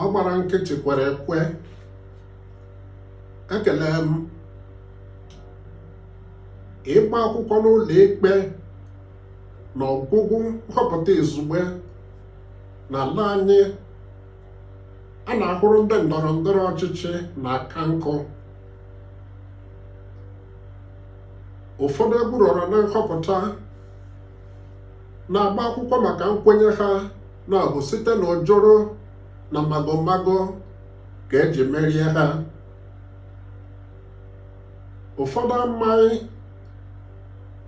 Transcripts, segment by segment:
ọ gbara nkịtị kwere ekwe. Ekele m ịgba akwụkwọ n'ụlọ ikpe na ọgwụgwụ nhọpụta izugbe n'ala anyị a na-ahụrụ ndị ndọrọ ndọrọ ọchịchị na aka nkụ. Ụfọdụ egwurọrọ na nhọpụta na-agba akwụkwọ maka nkwenye ha na ọ bụ site n'ụjụrụ na magomago ka eji merie ha. Ụfọdụ amaghị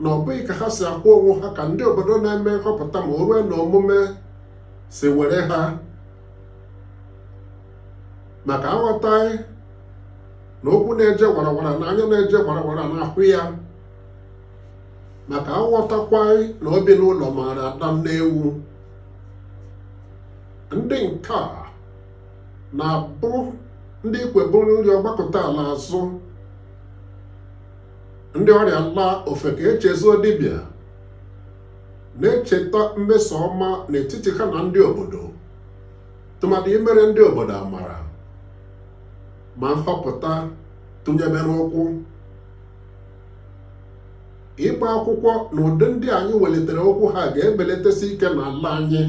na ọ bụghị ka ha si akwụ onwe ha ka ndị obodo na-eme nhọpụta ma o rue na omume si were ha, maka aghọtaghị na okwu na-eje warawara na anya na-eje warawara n'ahụ ya, maka aghọtakwaghị na obi n'ụlọ mara ada n'ewu. Ndị nke a na-abụ ndị ikweburu nri ọgbakọta ala azụ, ndị ọrịa laa ofe ka echezuo dibịa, na-echeta mmeso ọma n'etiti ha na ndị obodo, tụmadị imere ndị obodo amara ma nhọpụta tụnyebe n'ụkwụ. Ịgba akwụkwọ na ụdị ndị anyị welitere okwu ha ga-ebelatasi ike n'ala anyị,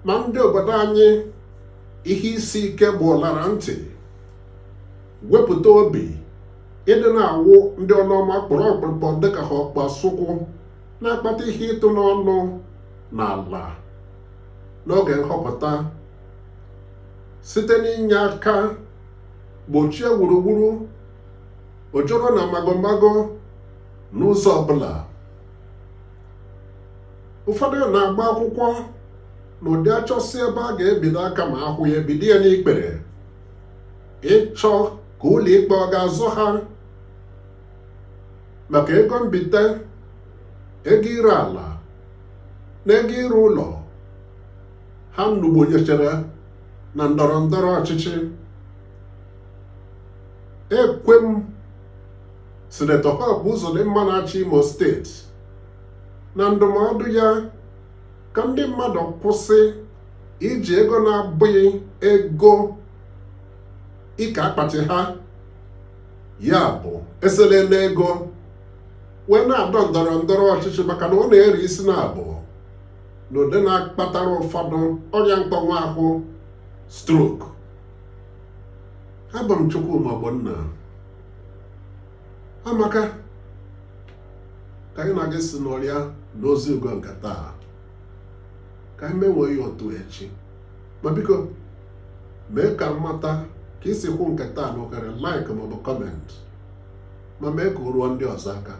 ma ndị obodo anyị ihe isi ike bụ ụlara ntị, wepụta obi, ịdị na-awụ ndị ọnụọma kpọrọ ọkpụrụkpọ dịka ha ọkpa sụkwụ na-akpata ihe ịtụ n'ọnụ n'ala n'oge nhọpụta site n'inye aka gbochie gburugburu ojoro na magomago n'ụzọ ọbụla. Ụfọdụ na-agba akwụkwọ na ụdị achọsi ebe a ga-ebido aka ma ahụ ya ebido ya n'ikpere, ịchọ ka ụlọ ikpe ọ ga-azụ ha maka ego mbite, ego ire ala na ego ire ụlọ ha nnugbonyechere na ndọrọ ndọrọ ọchịchị. Ekwe m Sinetọ Hope Uzodimma na-achị Imo steeti na ndụmọdụ ya ka ndị mmadụ kwụsị iji ego na-abụghị ego ike akpati ha, ya bụ esele n'ego, wee na-adọ ndọrọ ndọrọ ọchịchị maka na ọ na-eri isi na-abụọ na ụdị na-akpatara ụfọdụ ọrịa mkpọnwụ ahụ, stroke. Abụ m Chukwuma Ogbonna. Amaka ka anyị na-aga si n'ọrịa n'ozi ugo nke taa, ka anyị menwee ya otu echi, ma biko mee ka mmata ka isi hụ nke taa na okere like maọbụ comment, ma mee ka o ruo ndị ọzọ aka.